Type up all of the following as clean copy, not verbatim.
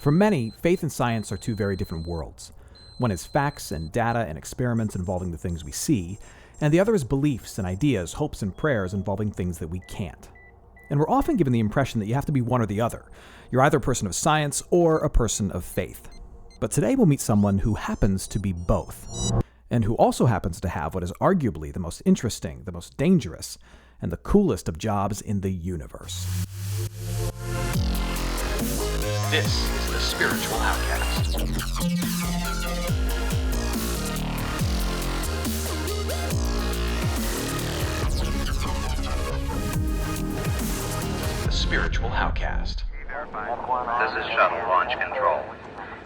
For many, faith and science are two very different worlds. One is facts and data and experiments involving the things we see, and the other is beliefs and ideas, hopes and prayers involving things that we can't. And we're often given the impression that you have to be one or the other. You're either a person of science or a person of faith. But today we'll meet someone who happens to be both, and who also happens to have what is arguably the most interesting, the most dangerous, and the coolest of jobs in the universe. This is the Spiritual Outcast. The Spiritual Outcast. This is Shuttle Launch Control.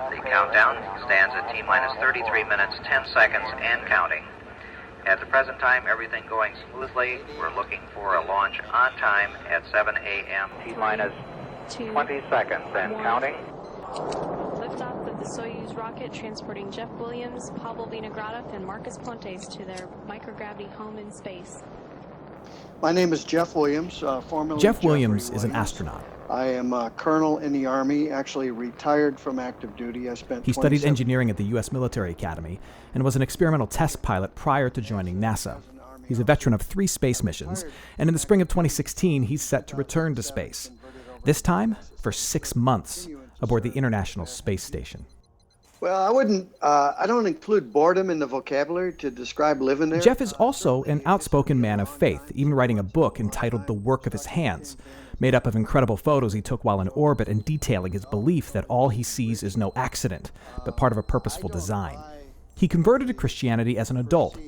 The countdown stands at T-minus 33 minutes, 10 seconds, and counting. At the present time, everything going smoothly. We're looking for a launch on time at 7 a.m. T-minus 20 seconds and counting. Liftoff of the Soyuz rocket transporting Jeff Williams, Pavel Vinogradov, and Marcus Pontes to their microgravity home in space. My name is Jeff Williams, formerly Jeff Williams is an astronaut. I am a colonel in the Army, actually retired from active duty. He studied engineering at the U.S. Military Academy and was an experimental test pilot prior to joining NASA. He's a veteran of 3 space missions, and in the spring of 2016, he's set to return to space. This time, for 6 months, aboard the International Space Station. Well, I don't include boredom in the vocabulary to describe living there. Jeff is also an outspoken man of faith, even writing a book entitled The Work of His Hands, made up of incredible photos he took while in orbit and detailing his belief that all he sees is no accident, but part of a purposeful design. He converted to Christianity as an adult.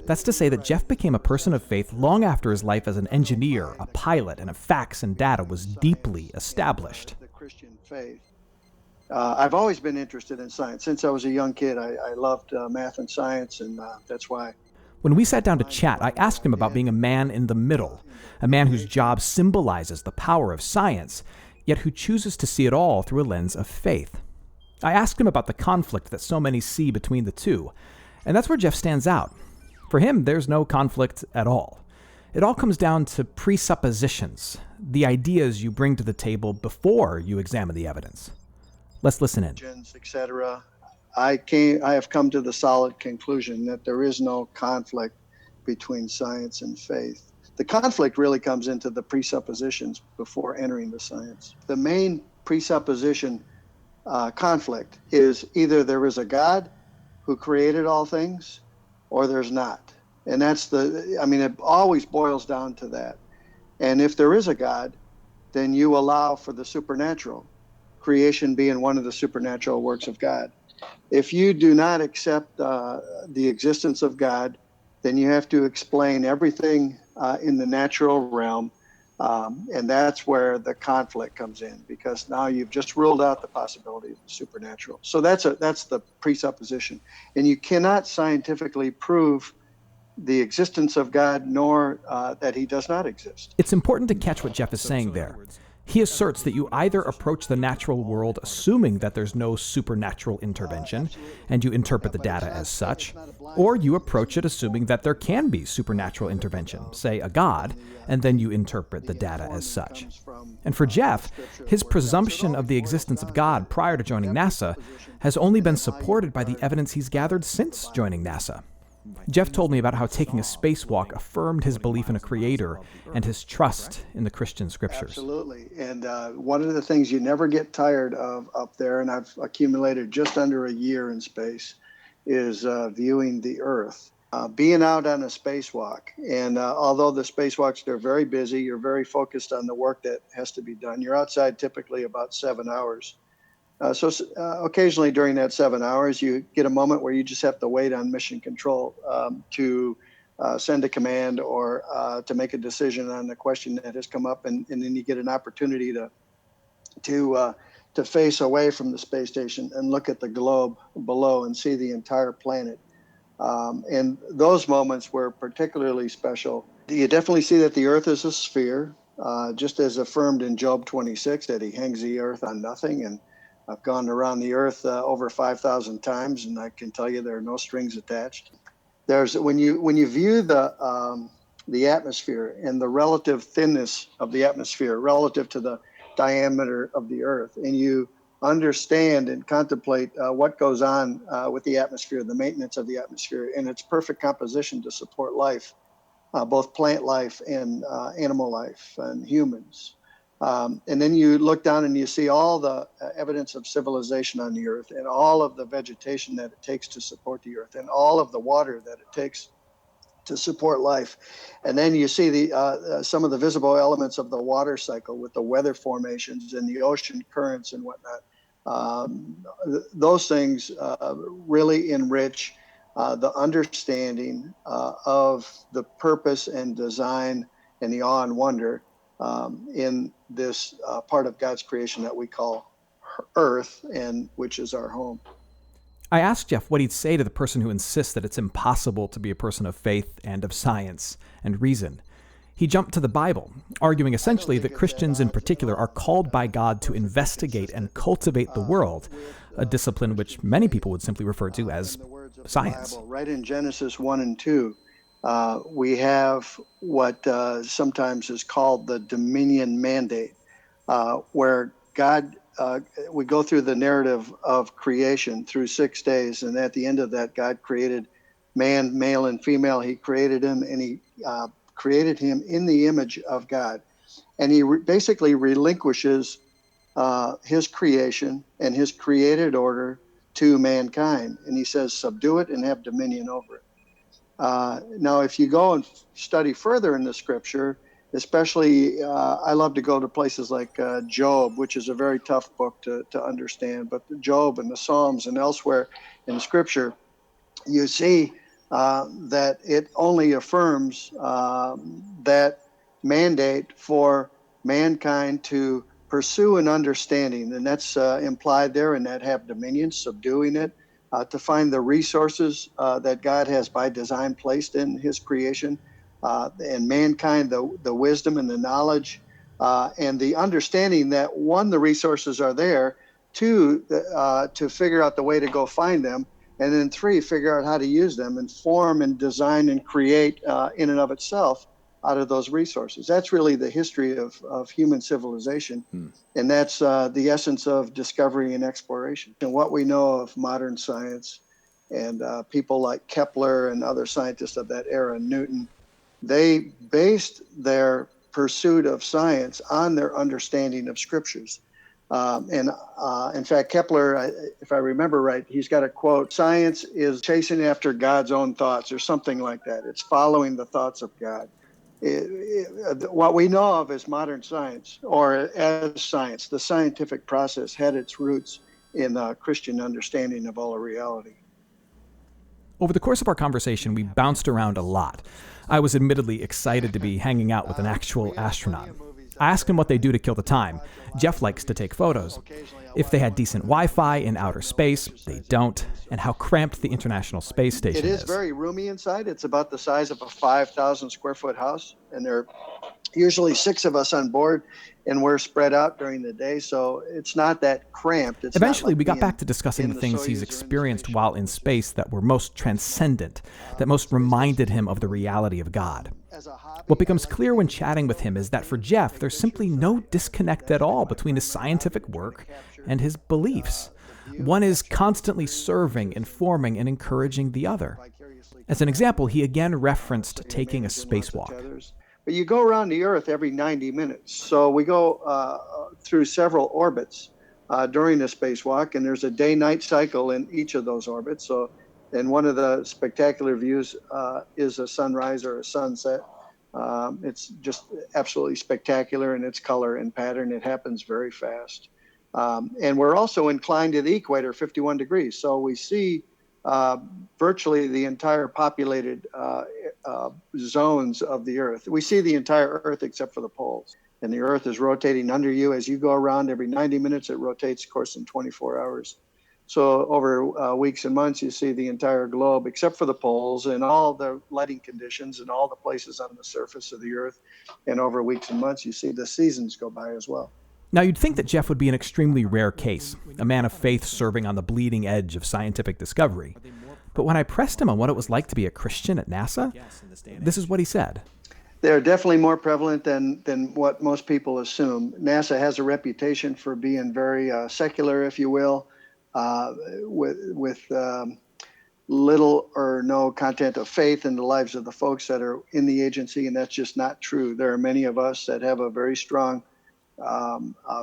That's to say that Jeff became a person of faith long after his life as an engineer, a pilot, and of facts and data was deeply established. The Christian faith. I've always been interested in science. Since I was a young kid, I loved math and science, and that's why. When we sat down to chat, I asked him about being a man in the middle, a man whose job symbolizes the power of science, yet who chooses to see it all through a lens of faith. I asked him about the conflict that so many see between the two, and that's where Jeff stands out. For him, there's no conflict at all. It all comes down to presuppositions, the ideas you bring to the table before you examine the evidence. Let's listen in. Etc. I have come to the solid conclusion that there is no conflict between science and faith. The conflict really comes into the presuppositions before entering the science. The main presupposition conflict is either there is a God who created all things, or there's not. And it always boils down to that. And if there is a God, then you allow for the supernatural, creation being one of the supernatural works of God. If you do not accept the existence of God, then you have to explain everything in the natural realm. And that's where the conflict comes in, because now you've just ruled out the possibility of the supernatural. So that's the presupposition. And you cannot scientifically prove the existence of God, nor that he does not exist. It's important to catch what Jeff is saying there. He asserts that you either approach the natural world assuming that there's no supernatural intervention, and you interpret the data as such, or you approach it assuming that there can be supernatural intervention, say a God, and then you interpret the data as such. And for Jeff, his presumption of the existence of God prior to joining NASA has only been supported by the evidence he's gathered since joining NASA. Jeff told me about how taking a spacewalk affirmed his belief in a creator and his trust in the Christian scriptures. Absolutely. And one of the things you never get tired of up there, and I've accumulated just under a year in space, is viewing the Earth. Being out on a spacewalk. And although the spacewalks, they're very busy, you're very focused on the work that has to be done. You're outside typically about 7 hours. So occasionally during that 7 hours, you get a moment where you just have to wait on mission control to send a command or to make a decision on the question that has come up, and then you get an opportunity to face away from the space station and look at the globe below and see the entire planet. And those moments were particularly special. You definitely see that the Earth is a sphere, just as affirmed in Job 26, that he hangs the Earth on nothing. And I've gone around the Earth over 5,000 times, and I can tell you there are no strings attached. When you view the atmosphere and the relative thinness of the atmosphere relative to the diameter of the Earth, and you understand and contemplate what goes on with the atmosphere, the maintenance of the atmosphere, and its perfect composition to support life, both plant life and animal life and humans. And then you look down and you see all the evidence of civilization on the earth, and all of the vegetation that it takes to support the earth, and all of the water that it takes to support life. And then you see the some of the visible elements of the water cycle with the weather formations and the ocean currents and whatnot. Those things really enrich the understanding of the purpose and design and the awe and wonder in this part of God's creation that we call Earth, and which is our home. I asked Jeff what he'd say to the person who insists that it's impossible to be a person of faith and of science and reason. He jumped to the Bible, arguing essentially that Christians in particular are called by God to investigate and cultivate the world, a discipline which many people would simply refer to as science. Right in Genesis 1 and 2, we have what sometimes is called the dominion mandate, where God, we go through the narrative of creation through 6 days, and at the end of that, God created man, male and female. He created him, and he created him in the image of God. And he basically relinquishes his creation and his created order to mankind. And he says, subdue it and have dominion over it. Now, if you go and study further in the scripture, especially I love to go to places like Job, which is a very tough book to understand, but Job and the Psalms and elsewhere in scripture, you see that it only affirms that mandate for mankind to pursue an understanding, and that's implied there in that have dominion, subduing it, to find the resources that God has by design placed in his creation, and mankind, the wisdom and the knowledge and the understanding that, one, the resources are there, two, to figure out the way to go find them, and then three, figure out how to use them and form and design and create in and of itself out of those resources. That's really the history of human civilization. And that's the essence of discovery and exploration. And what we know of modern science and people like Kepler and other scientists of that era, Newton, they based their pursuit of science on their understanding of scriptures. In fact, Kepler, if I remember right, he's got a quote, "Science is chasing after God's own thoughts," or something like that. It's following the thoughts of God. What we know of as modern science, or as science, the scientific process had its roots in Christian understanding of all of reality. Over the course of our conversation, we bounced around a lot. I was admittedly excited to be hanging out with an actual astronaut. I asked him what they do to kill the time. Jeff likes to take photos. If they had decent Wi-Fi in outer space, they don't, and how cramped the International Space Station is. It is very roomy inside. It's about the size of a 5,000 square foot house, and there are usually 6 of us on board, and we're spread out during the day, so it's not that cramped. It's Eventually, we got back to discussing the things he's experienced while in space that were most transcendent, that most reminded him of the reality of God. What becomes clear when chatting with him is that for Jeff, there's simply no disconnect at all between his scientific work and his beliefs. One is constantly serving, informing, and encouraging the other. As an example, he again referenced taking a spacewalk. But you go around the Earth every 90 minutes. So we go through several orbits during the spacewalk, and there's a day-night cycle in each of those orbits. So, and one of the spectacular views is a sunrise or a sunset. It's just absolutely spectacular in its color and pattern. It happens very fast. And we're also inclined to the equator, 51 degrees. So we see virtually the entire populated zones of the Earth. We see the entire Earth except for the poles. And the Earth is rotating under you. As you go around every 90 minutes, it rotates, of course, in 24 hours. So over weeks and months, you see the entire globe, except for the poles and all the lighting conditions and all the places on the surface of the Earth. And over weeks and months, you see the seasons go by as well. Now, you'd think that Jeff would be an extremely rare case, a man of faith serving on the bleeding edge of scientific discovery. But when I pressed him on what it was like to be a Christian at NASA, this is what he said. They're definitely more prevalent than what most people assume. NASA has a reputation for being very secular, if you will, with little or no content of faith in the lives of the folks that are in the agency, and that's just not true. There are many of us that have a very strong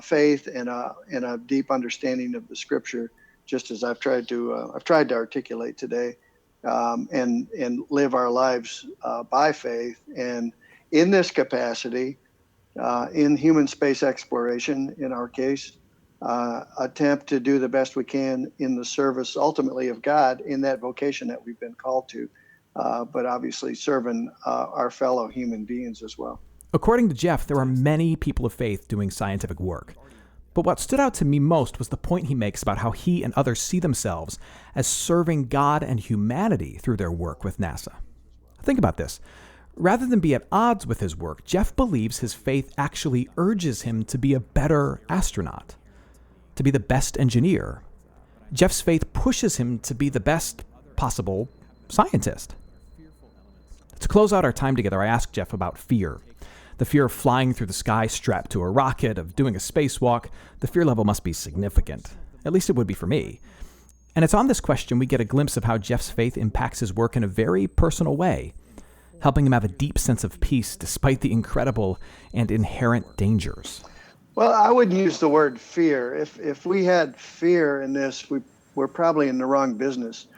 faith and a deep understanding of the Scripture, just as I've tried to articulate today, and live our lives by faith. And in this capacity, in human space exploration, in our case, attempt to do the best we can in the service, ultimately, of God in that vocation that we've been called to, but obviously serving our fellow human beings as well. According to Jeff, there are many people of faith doing scientific work. But what stood out to me most was the point he makes about how he and others see themselves as serving God and humanity through their work with NASA. Think about this. Rather than be at odds with his work, Jeff believes his faith actually urges him to be a better astronaut, to be the best engineer. Jeff's faith pushes him to be the best possible scientist. To close out our time together, I asked Jeff about fear. The fear of flying through the sky strapped to a rocket, of doing a spacewalk. The fear level must be significant. At least it would be for me. And it's on this question we get a glimpse of how Jeff's faith impacts his work in a very personal way, helping him have a deep sense of peace despite the incredible and inherent dangers. Well, I wouldn't use the word fear. If we had fear in this, we're probably in the wrong business.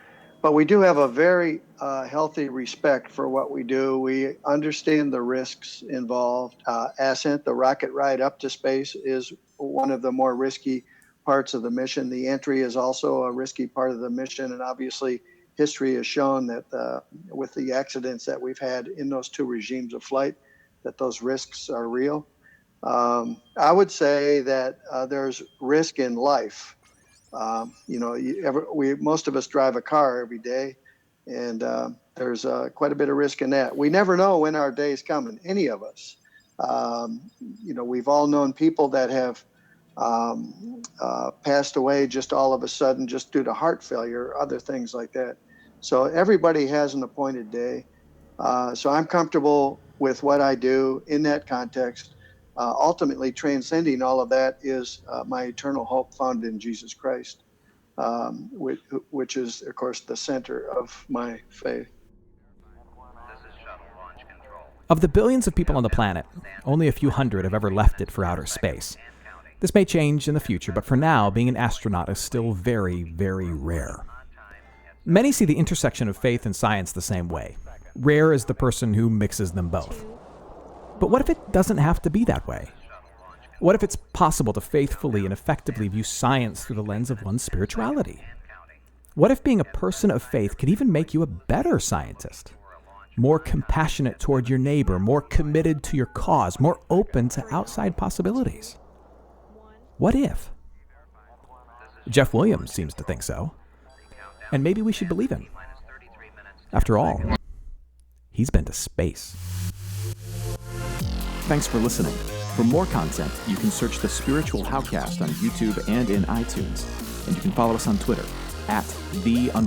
But we do have a very healthy respect for what we do. We understand the risks involved. Ascent, the rocket ride up to space, is one of the more risky parts of the mission. The entry is also a risky part of the mission, and obviously history has shown that with the accidents that we've had in those two regimes of flight, that those risks are real. I would say that there's risk in life. Most of us drive a car every day, and there's quite a bit of risk in that. We never know when our day is coming, any of us. We've all known people that have passed away just all of a sudden just due to heart failure, other things like that. So everybody has an appointed day. So I'm comfortable with what I do in that context. Ultimately, transcending all of that is my eternal hope found in Jesus Christ, which is, of course, the center of my faith. Of the billions of people on the planet, only a few hundred have ever left it for outer space. This may change in the future, but for now, being an astronaut is still very, very rare. Many see the intersection of faith and science the same way. Rare is the person who mixes them both. But what if it doesn't have to be that way? What if it's possible to faithfully and effectively view science through the lens of one's spirituality? What if being a person of faith could even make you a better scientist? More compassionate toward your neighbor, more committed to your cause, more open to outside possibilities? What if? Jeff Williams seems to think so. And maybe we should believe him. After all, he's been to space. Thanks for listening. For more content, you can search the Spiritual Howcast on YouTube and in iTunes. And you can follow us on Twitter @the_Howcast.